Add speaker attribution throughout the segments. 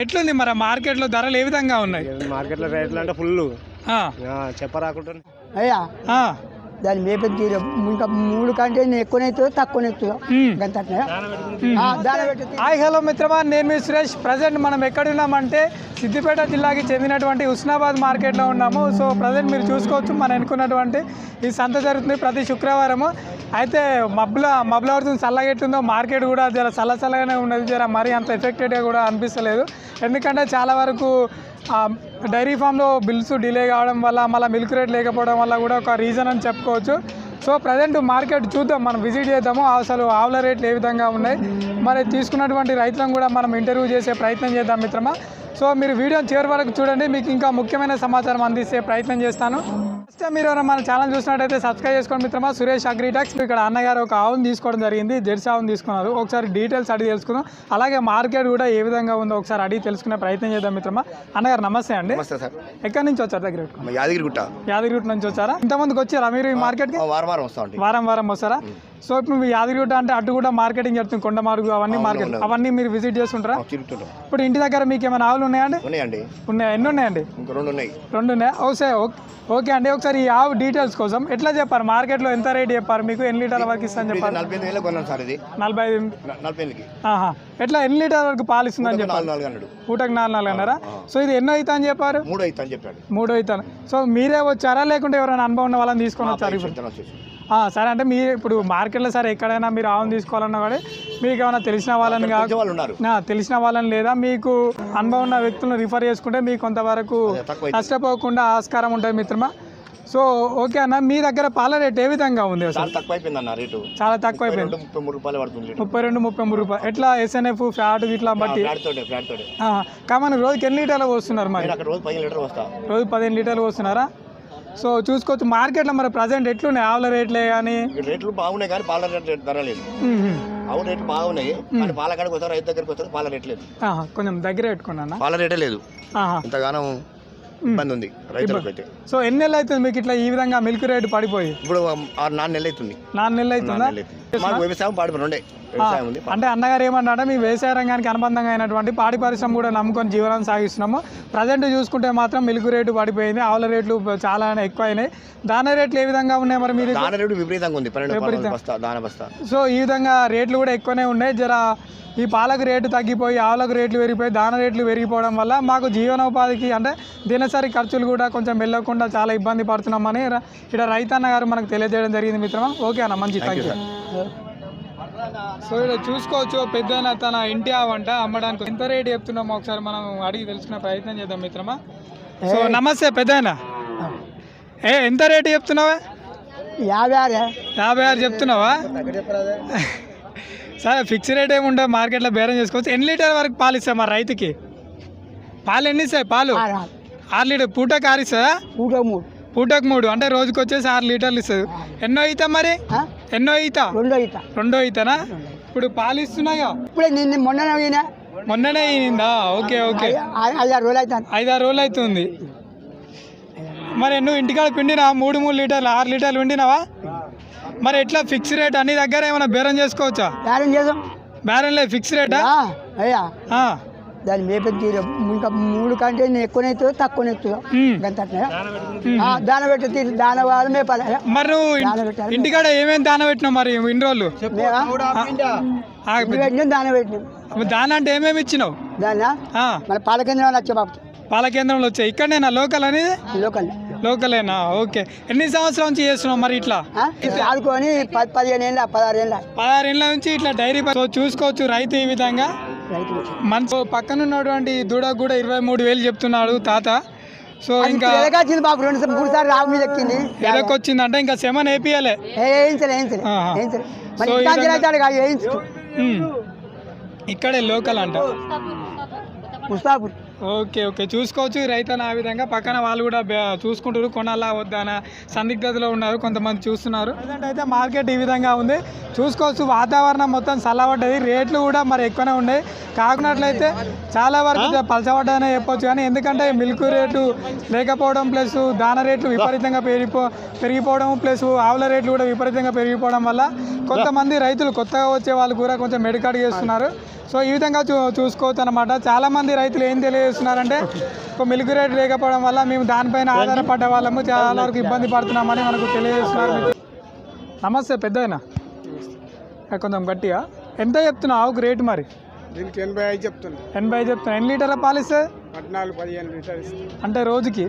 Speaker 1: ఎట్లుంది మరి మార్కెట్లో ధరలు ఏ విధంగా ఉన్నాయి?
Speaker 2: మార్కెట్లో రేట్లు అంటే ఫుల్ చెప్పరాకుంటా
Speaker 3: అయ్యా దాని మేపది తీరు ఇంకా 3 కంటే ఎక్కువనైతుందో తక్కువనైతుందో
Speaker 1: హాయ్ హలో మిత్రమా, నేను మీ సురేష్. ప్రజెంట్ మనం ఎక్కడున్నామంటే సిద్దిపేట జిల్లాకి చెందినటువంటి హుస్నాబాద్ మార్కెట్లో ఉన్నాము. సో ప్రజెంట్ మీరు చూసుకోవచ్చు, మనం అనుకున్నటువంటి ఈ సంత జరుగుతుంది ప్రతి శుక్రవారము. అయితే మబ్బుల పడుతుంది, చల్లగా ఎట్లుందో మార్కెట్ కూడా జర చల్లగానే ఉన్నది. జర మరీ అంత ఎఫెక్టెడ్గా కూడా అనిపిస్తలేదు. ఎందుకంటే చాలా వరకు డైరీ ఫామ్లో బిల్స్ డిలే కావడం వల్ల, మళ్ళీ మిల్క్ రేట్ లేకపోవడం వల్ల కూడా ఒక రీజన్ అని చెప్పుకోవచ్చు. సో ప్రజెంట్ మార్కెట్ చూద్దాం, మనం విజిట్ చేద్దాము. అసలు ఆవుల రేట్లు ఏ విధంగా ఉన్నాయి, మరి తీసుకున్నటువంటి రైతులను కూడా మనం ఇంటర్వ్యూ చేసే ప్రయత్నం చేద్దాం మిత్రమా. సో మీరు వీడియోని చివరి వరకు చూడండి, మీకు ఇంకా ముఖ్యమైన సమాచారం అందిస్తే ప్రయత్నం చేస్తాను. ఫస్ట్ మీరు ఎవరైనా మన ఛానల్ చూసినట్టయితే సబ్స్క్రైబ్ చేసుకోండి మిత్రమా. సురేష్ అగ్రిటెక్స్. ఇక్కడ అన్నగారు ఒక ఆవును తీసుకోవడం జరిగింది, జెర్సీ ఆవును తీసుకున్నారు. ఒకసారి డీటెయిల్స్ అడిగి తెలుసుకుందాం, అలాగే మార్కెట్ కూడా ఏ విధంగా ఉందో ఒకసారి అడిగి తెలుసుకునే ప్రయత్నం చేద్దాం మిత్రమా. అన్నగారు నమస్తే అండి.
Speaker 2: నమస్తే సార్.
Speaker 1: ఎక్కడి నుంచి వచ్చారు? దగ్గర యాదగిరిగుట్ట నుంచి వచ్చారా? ఇంతమందికి వచ్చారా మీరు ఈ మార్కెట్కి? వారం వస్తారా? సో ఇప్పుడు మీ యాదగిరిగుట్ట అంటే అటు కూడా మార్కెటింగ్ జరుగుతుంది, కొండమార్గు అవన్నీ మార్కెట్, అవన్నీ మీరు విజిట్ చేస్తుంటారా? ఇప్పుడు ఇంటి దగ్గర మీకు ఏమైనా ఆవులు ఉన్నాయండి? ఉన్నాయా? ఎన్ని ఉన్నాయండి? 2 ఉన్నాయి. ఓకే అండి. ఒకసారి ఈ ఆవు డీటెయిల్స్ కోసం ఎట్లా చెప్పారు, మార్కెట్లో ఎంత రేట్ చెప్పారు, మీకు ఎన్ని లీటర్ల వరకు ఇస్తాను చెప్పారు? 45. ఎట్లా ఎన్ని లీటర్ వరకు పాలు ఇస్తుందని చెప్పారు? పూటకు 4 అన్నారా? సో ఇది ఎన్నో అవుతా అని చెప్పారు? 3 అవుతాను. సో మీరే వచ్చారా లేకుంటే ఎవరైనా అనుభవం ఉన్న వాళ్ళని తీసుకొని వచ్చారు? సరే, అంటే మీరు ఇప్పుడు మార్కెట్లో సరే ఎక్కడైనా మీరు ఆవును తీసుకోవాలన్నా కూడా మీకు ఏమైనా తెలిసిన వాళ్ళని లేదా మీకు అనుభవం ఉన్న వ్యక్తులను రిఫర్ చేసుకుంటే మీకు కొంతవరకు నష్టపోకుండా ఆస్కారం ఉంటుంది మిత్రమా. సో ఓకే అన్న, మీ దగ్గర పాల రేట్ ఏ విధంగా ఉంది? చాలా తక్కువ అయిపోయింది. 32-33 రూపాయలు. ఎట్లా SNF ఫ్యాట్ ఇట్లా బట్టి కామన్ రోజుకి ఎన్ని లీటర్లు పోస్తున్నారు? మరి రోజు 15 లీటర్లు పోస్తున్నారా? సో చూసుకోవచ్చు మార్కెట్లో మరి ప్రజెంట్ ఎట్లున్నాయి ఆవుల రేట్లే? కానీ
Speaker 2: రేట్లు బాగున్నాయి కానీ పాల రేట్ ధర లేదు. ఆవు రేట్లు బాగున్నాయి కానీ పాల కాడికి వస్తారు, రైతు దగ్గరికి వస్తారు, పాల రేట్ లేదు.
Speaker 1: కొంచెం దగ్గర పెట్టుకున్నా,
Speaker 2: పాల రేటే లేదు. ఇంతగానో ఇబ్బంది ఉంది రైతులకు అయితే.
Speaker 1: సో ఎన్ని నెలలు అవుతుంది మీకు ఇట్లా ఈ విధంగా మిల్క్ రేట్ పడిపోయి?
Speaker 2: ఇప్పుడు 4 నెలలు అవుతుంది.
Speaker 1: 4 నెలలు అవుతుందా?
Speaker 2: వ్యవసాయం పాడిపోయి
Speaker 1: అంటే అన్నగారు ఏమన్నాడు, మీ వ్యవసాయ రంగానికి అనుబంధంగా అయినటువంటి పాడి పరిశ్రమ కూడా నమ్ముకొని జీవనం సాగిస్తున్నాము. ప్రజెంట్ చూసుకుంటే మాత్రం మిల్క్ రేటు పడిపోయింది, ఆవుల రేట్లు చాలా ఎక్కువ అయినాయి. దాని రేట్లు ఏ విధంగా ఉన్నాయి మరి? మీరు
Speaker 2: విపరీతంగా ఉంది.
Speaker 1: సో ఈ విధంగా రేట్లు కూడా ఎక్కువనే ఉన్నాయి. జర ఈ పాలకు రేటు తగ్గిపోయి ఆవులకు రేట్లు పెరిగిపోయి దాన రేట్లు పెరిగిపోవడం వల్ల మాకు జీవనోపాధికి అంటే దినసరి ఖర్చులు కూడా కొంచెం వెళ్ళకుండా చాలా ఇబ్బంది పడుతున్నామని ఇక్కడ రైతన్న గారు మనకు తెలియజేయడం జరిగింది మిత్రమా. ఓకే అన్న, మంచి థ్యాంక్ యూ. సో ఇక్కడ చూసుకోవచ్చు, పెద్ద తన ఇంటి ఆవంట అమ్మడానికి ఎంత రేటు చెప్తున్నామో ఒకసారి మనం అడిగి తెలుసుకునే ప్రయత్నం చేద్దాం మిత్రమా. సో నమస్తే పెద్దయినా, ఎంత రేటు చెప్తున్నావా? 56 చెప్తున్నావా? సరే, ఫిక్స్ రేట్ ఏమి ఉండదు, మార్కెట్లో బేరం చేసుకోవచ్చు. ఎన్ని లీటర్ వరకు పాలు ఇస్తాయి మరి రైతుకి? పాలు ఎన్ని ఇస్తాయి? పాలు 6 లీటర్. పూటకు 6 ఇస్తుందా? పూటకు 3 అంటే రోజుకి వచ్చేసి 6 లీటర్లు ఇస్తుంది. ఎన్నో ఈత మరి? ఎన్నో ఈత? 2 ఈతనా? ఇప్పుడు పాలు ఇస్తున్నాయో? మొన్ననే ఈనిందా? ఓకే. 5-6 రోజులు అవుతుంది. మరి నువ్వు ఇంటికాడ పిండినా 3 లీటర్లు 6 లీటర్లు పిండినావా? మరి ఎట్లా ఫిక్స్ రేట్ అన్ని దగ్గర ఏమైనా బేరం చేసుకోవచ్చా? బేరం లేదు, ఫిక్స్ రేటా?
Speaker 3: దాని మేపది తీరు ఇంకా 3 కంటే ఎక్కువనైతుందో తక్కువనైతుందో దాన పెట్టే తీరు దాన వాళ్ళు మేపాలి.
Speaker 1: మరి నువ్వు ఇంటికాడ ఏమేమి దాన పెట్టినావు మరి ఇన్ని రోజులు?
Speaker 3: దాన పెట్టినాం.
Speaker 1: దాన అంటే ఏమేమి ఇచ్చినావు?
Speaker 3: దానా మన పాల కేంద్రంలో వచ్చే బాబు.
Speaker 1: పాల కేంద్రంలో వచ్చాయి. ఇక్కడనేనా లోకల్ అనేది? లోకలేనా? ఓకే. ఎన్ని సంవత్సరాల నుంచి చేస్తున్నావు మరి ఇట్లా?
Speaker 3: ఆడుకొని 15 ఏళ్ళ 16 ఏళ్ళ
Speaker 1: నుంచి ఇట్లా డైరీ చూసుకోవచ్చు రైతు ఈ విధంగా. మనసు పక్కన ఉన్నటువంటి దూడకు కూడా 23,000 చెప్తున్నాడు తాత. సో ఇంకా
Speaker 3: బాబు 2-3 సార్లు రావు మీద ఎక్కింది,
Speaker 1: ఎలకొచ్చింది అంటే ఇంకా సెమన్ వేపియాలి. ఇక్కడే లోకల్ అంట. ఓకే. చూసుకోవచ్చు రైతన్న ఆ విధంగా. పక్కన వాళ్ళు కూడా చూసుకుంటారు, కొనాలా వద్దానా సందిగ్ధతలో ఉన్నారు, కొంతమంది చూస్తున్నారు. అయితే మార్కెట్ ఈ విధంగా ఉంది చూసుకోవచ్చు. వాతావరణం మొత్తం చల్లబడ్డది, రేట్లు కూడా మరి ఎక్కువనే ఉన్నాయి. కాకున్నట్లయితే చాలా వరకు పలచబడ్డదనే చెప్పొచ్చు. కానీ ఎందుకంటే మిల్క్ రేటు లేకపోవడం ప్లస్ దాన రేట్లు విపరీతంగా పెరిగిపోవడం ప్లస్ ఆవుల రేట్లు కూడా విపరీతంగా పెరిగిపోవడం వల్ల కొంతమంది రైతులు కొత్తగా వచ్చే వాళ్ళు కూడా కొంచెం మెడికాడ్ చేస్తున్నారు. సో ఈ విధంగా చూసుకోవచ్చు అనమాట. చాలామంది రైతులు ఏం తెలియజేస్తున్నారంటే మిల్క్ రేట్ లేకపోవడం వల్ల మేము దానిపైన ఆధారపడ్డ వాళ్ళము చాలా వరకు ఇబ్బంది పడుతున్నామని మనకు తెలియజేస్తున్నారు. నమస్తే పెద్దయినా, కొంచెం గట్టిగా ఎంత చెప్తున్నావు ఆవుకు రేటు? మరి
Speaker 3: దీనికి 85 చెప్తుంది.
Speaker 1: 85 చెప్తున్నా. ఎన్ని లీటర్ల పాలు ఇస్తే?
Speaker 3: 14-15 లీటర్లు ఇస్తుంది.
Speaker 1: అంటే రోజుకి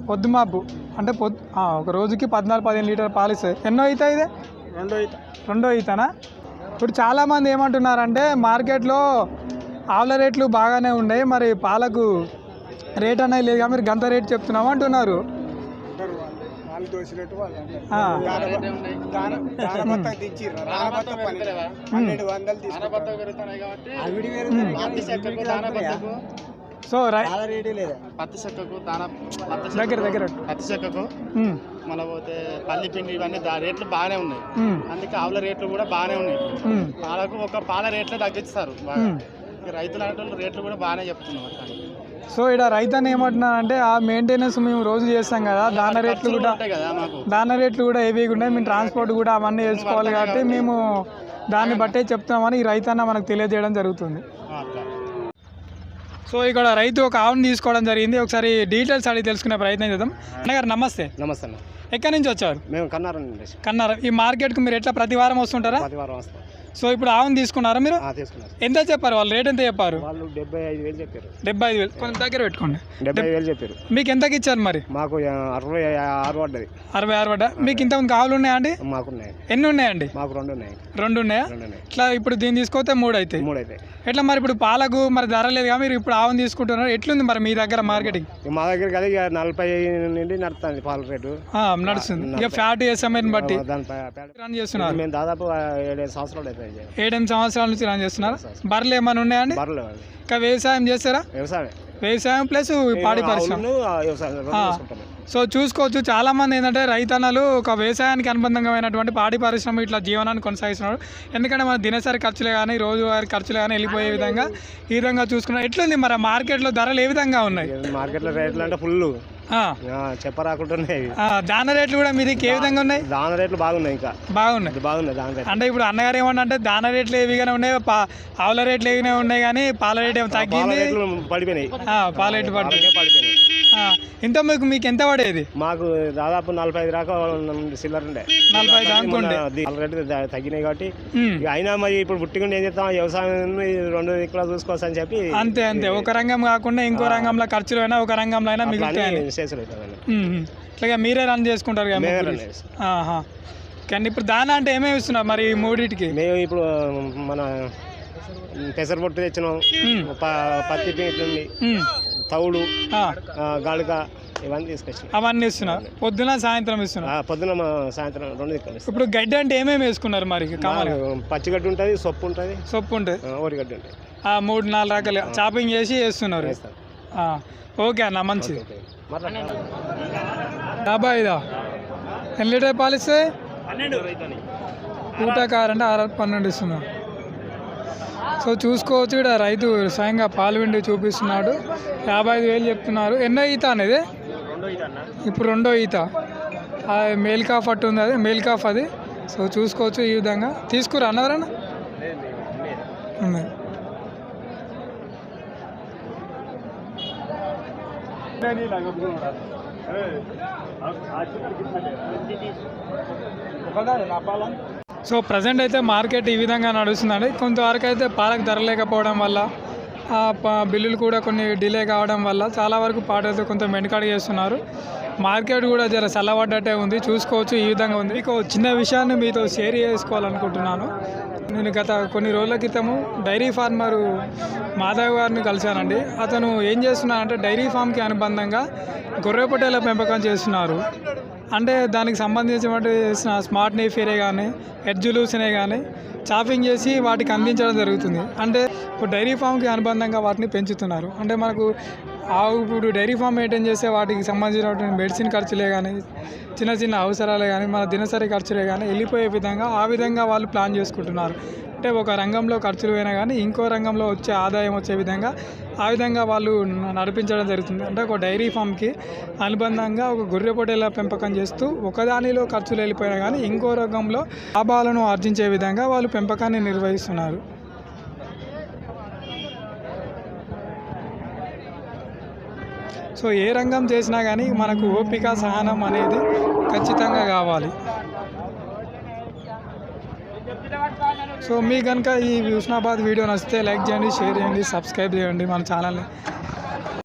Speaker 1: పొద్దుమాపు అంటే ఒక రోజుకి 14-15 లీటర్ పాలు ఇస్తాయి. ఎన్నో ఈత ఇదే? రెండో ఈతనా? ఇప్పుడు చాలామంది ఏమంటున్నారంటే మార్కెట్లో ఆవుల రేట్లు బాగానే ఉన్నాయి, మరి పాలకు రేట్ అనేది లేదు కానీ మీరు గంత రేట్ చెప్తున్నాము అంటున్నారు. సో
Speaker 4: పత్తి చెక్కకు
Speaker 1: దగ్గర
Speaker 4: పత్తి చెక్కకు మళ్ళీ పోతే పల్లి పిండి ఇవన్నీ రేట్లు బాగానే ఉన్నాయి. అందుకే ఆవుల రేట్లు కూడా బాగానే ఉన్నాయి. పాలకు ఒక పాల రేట్లే తగ్గిస్తారు బాగా. రైతులు అంటే రేట్లు కూడా బాగానే చెప్తున్నారు.
Speaker 1: సో ఇక్కడ రైతు ఏమంటున్నారంటే ఆ మెయింటెనెన్స్ మేము రోజు చేస్తాం కదా, దాన రేట్లు కూడా హెవీగా ఉన్నాయి, మేము ట్రాన్స్పోర్ట్ కూడా అవన్నీ వేసుకోవాలి కాబట్టి మేము దాన్ని బట్టే చెప్తున్నామని ఈ రైతన్న మనకు తెలియజేయడం జరుగుతుంది. సో ఇక్కడ రైతు ఒక ఆవును తీసుకోవడం జరిగింది. ఒకసారి డీటెయిల్స్ అడిగి తెలుసుకునే ప్రయత్నం చేద్దాం. అన్నగారు నమస్తే.
Speaker 4: నమస్తే అన్న.
Speaker 1: ఎక్కడి నుంచి వచ్చారు?
Speaker 4: మేము కన్నారం నుండి.
Speaker 1: కన్నారం. ఈ మార్కెట్కి మీరు ఎట్లా ప్రతి వారం వస్తుంటారా?
Speaker 4: ప్రతి వారం వస్తాం.
Speaker 1: సో ఇప్పుడు ఆవును తీసుకున్నారా మీరు?
Speaker 4: తీసుకున్నారు.
Speaker 1: ఎంత చెప్పారు వాళ్ళు? రేట్ ఎంత చెప్పారు?
Speaker 4: వాళ్ళు 75,000 చెప్పారు.
Speaker 1: 75,000 కొంచెం దగ్గర పెట్టుకోండి.
Speaker 4: 75,000 చెప్పారు.
Speaker 1: మీకు ఎంతకి ఇచ్చారు మరి?
Speaker 4: మాకు 66 పడ్డది.
Speaker 1: 66 పడ్డా. మీకు ఇంతమంది ఆవులు ఉన్నాయా అండి?
Speaker 4: మాకున్నాయి.
Speaker 1: ఎన్ని ఉన్నాయండి?
Speaker 4: మాకు 2 ఉన్నాయి.
Speaker 1: 2 ఉన్నాయా? ఇట్లా ఇప్పుడు దీన్ని తీసుకోతే 3 అవుతాయి.
Speaker 4: 3 అవుతాయి.
Speaker 1: ఎట్లా మరి ఇప్పుడు పాలకు మరి ధర లేదు మీరు ఇప్పుడు ఆవును తీసుకుంటున్నారు, ఎట్లుంది మరి మీ దగ్గర మార్కెటింగ్?
Speaker 4: మా దగ్గర కదా ఇక 40 నుండి నడుస్తుంది పాల రేటు
Speaker 1: నడుస్తుంది. ఇక ఫ్యాట్ ఎస్ఎంఐని బట్టి రన్ చేస్తున్నారు.
Speaker 4: మేము దాదాపు 7 సంవత్సరాలు అవుతాయి.
Speaker 1: 7 సంవత్సరాల నుంచి రన్ చేస్తున్నారు. బర్రెలు ఏమైనా ఉన్నాయండి?
Speaker 4: బర్రెలు.
Speaker 1: ఇంకా వ్యవసాయం చేస్తారా? వ్యవసాయం ప్లస్ పాడి పరిశ్రమ. సో చూసుకోవచ్చు చాలామంది ఏంటంటే రైతన్నలు ఒక వ్యవసాయానికి అనుబంధమైనటువంటి పాడి పరిశ్రమ ఇట్లా జీవనాన్ని కొనసాగిస్తున్నారు. ఎందుకంటే మన దినసరి ఖర్చులే కానీ రోజువారీ ఖర్చులే కానీ వెళ్ళిపోయే విధంగా ఈ విధంగా చూసుకున్నారు. ఎట్లుంది మరి మార్కెట్లో ధరలు ఏ విధంగా ఉన్నాయి?
Speaker 4: మార్కెట్లో రేట్లు అంటే ఫుల్ చెప్పరాకుంటున్నాయి.
Speaker 1: దాన రేట్లు కూడా మీది ఏ విధంగా ఉన్నాయి?
Speaker 4: దాన రేట్లు బాగున్నాయి. ఇంకా బాగున్నాయి దాన రేట్లు.
Speaker 1: అంటే ఇప్పుడు అన్నగారు ఏమన్నా అంటే దాన రేట్లు ఏవిగానే ఉన్నాయి, ఆవుల రేట్లు ఏవిగానే ఉన్నాయి కానీ పాల రేట్ ఏమో తగ్గింది,
Speaker 4: పడిపోయినాయి.
Speaker 1: పాల రేట్లు పడిపోయినాయి. ఇంత మీకు ఎంత పడేది?
Speaker 4: మాకు దాదాపు 45 దాకా సిల్లర్ ఉండే.
Speaker 1: 45 అనుకోండి.
Speaker 4: రేట్లు తగ్గినాయి కాబట్టి అయినా మరి ఇప్పుడు పుట్టికుండా ఏం చేస్తాం, వ్యవసాయం 2 దిక్కులా చూసుకోవచ్చు అని చెప్పి
Speaker 1: అంతే. ఒక రంగం కాకుండా ఇంకో రంగంలో ఖర్చులు అయినా ఒక రంగంలో అయినా మిగులుతాయి. ఇట్లా మీరే రన్ చేసుకుంటారు కదా. కానీ ఇప్పుడు దానా అంటే ఏమేమి ఇస్తున్నారు మరి ఈ 3టికి?
Speaker 4: మేము ఇప్పుడు మన పెసరపొట్టు తెచ్చినాం, పత్తి పిండి, తౌడు, గాళిక ఇవన్నీ తీసుకొచ్చాం.
Speaker 1: అవన్నీ ఇస్తున్నారు. పొద్దున సాయంత్రం ఇస్తున్నారు.
Speaker 4: పొద్దున సాయంత్రం 2 దిక్కులు.
Speaker 1: ఇప్పుడు గడ్డి అంటే ఏమేమి వేసుకున్నారు మరి?
Speaker 4: పచ్చిగడ్డి ఉంటుంది, సొప్పు ఉంటుంది, ఓరిగడ్డి ఉంటుంది.
Speaker 1: 3-4 రకాలు చాపింగ్ చేసి వేస్తున్నారు. ఓకే అన్న, మంచిది. 55 ఎన్ని లీటర్ పాలు ఇస్తే? 12 పూటకారంటే 6-12 ఇస్తున్నారు. సో చూసుకోవచ్చు ఇక్కడ రైతు స్వయంగా పాలు విండి చూపిస్తున్నాడు. 55,000 చెప్తున్నారు. ఎన్నో ఈత అనేది? ఇప్పుడు 2వ ఈత. మేల్ కాఫ్ అట్టు ఉంది, అది మేల్ కాఫ్ అది. సో చూసుకోవచ్చు ఈ విధంగా. తీసుకురా అన్నవరన్నా ఉన్నాయి. సో ప్రజెంట్ అయితే మార్కెట్ ఈ విధంగా నడుస్తుందండి. కొంతవరకు అయితే పాలకు ధర లేకపోవడం వల్ల బిల్లులు కూడా కొన్ని డిలే కావడం వల్ల చాలా వరకు పాటైతే కొంత వెనుకడు చేస్తున్నారు. మార్కెట్ కూడా జర చల్లబడ్డట్టే ఉంది. చూసుకోవచ్చు ఈ విధంగా ఉంది. మీకు చిన్న విషయాన్ని మీతో షేర్ చేసుకోవాలనుకుంటున్నాను. నేను గత కొన్ని రోజుల క్రితము డైరీ ఫార్మరు మాధవ్ గారిని కలిశానండి. అతను ఏం చేస్తున్నారంటే డైరీ ఫామ్కి అనుబంధంగా గొర్రె పొట్టేల పెంపకం చేస్తున్నారు. అంటే దానికి సంబంధించినటువంటి స్మార్ట్ నేఫీరే కానీ ఎడ్జులూసినే కానీ చాపింగ్ చేసి వాటికి అందించడం జరుగుతుంది. అంటే ఇప్పుడు డైరీ ఫామ్కి అనుబంధంగా వాటిని పెంచుతున్నారు. అంటే మనకు ఇప్పుడు డైరీ ఫామ్ మెయింటైన్ చేసే వాటికి సంబంధించినటువంటి మెడిసిన్ ఖర్చులే కానీ చిన్న చిన్న అవసరాలే కానీ మన దినసరి ఖర్చులే కానీ వెళ్ళిపోయే విధంగా ఆ విధంగా వాళ్ళు ప్లాన్ చేసుకుంటున్నారు. అంటే ఒక రంగంలో ఖర్చులు పోయినా కానీ ఇంకో రంగంలో వచ్చే ఆదాయం వచ్చే విధంగా ఆ విధంగా వాళ్ళు నడిపించడం జరుగుతుంది. అంటే ఒక డైరీ ఫామ్కి అనుబంధంగా ఒక గొర్రె పొట్టేల పెంపకం చేస్తూ ఒకదానిలో ఖర్చులు వెళ్ళిపోయినా కానీ ఇంకో రంగంలో లాభాలను ఆర్జించే విధంగా వాళ్ళు పెంపకాన్ని నిర్వహిస్తున్నారు. సో ఏ రంగం చేసినా కానీ మనకు ఓపిక సహనం అనేది ఖచ్చితంగా కావాలి. సో మీకు కనుక ఈ హుస్నాబాద్ వీడియో నచ్చితే లైక్ చేయండి, షేర్ చేయండి, సబ్స్క్రైబ్ చేయండి మన ఛానల్ని.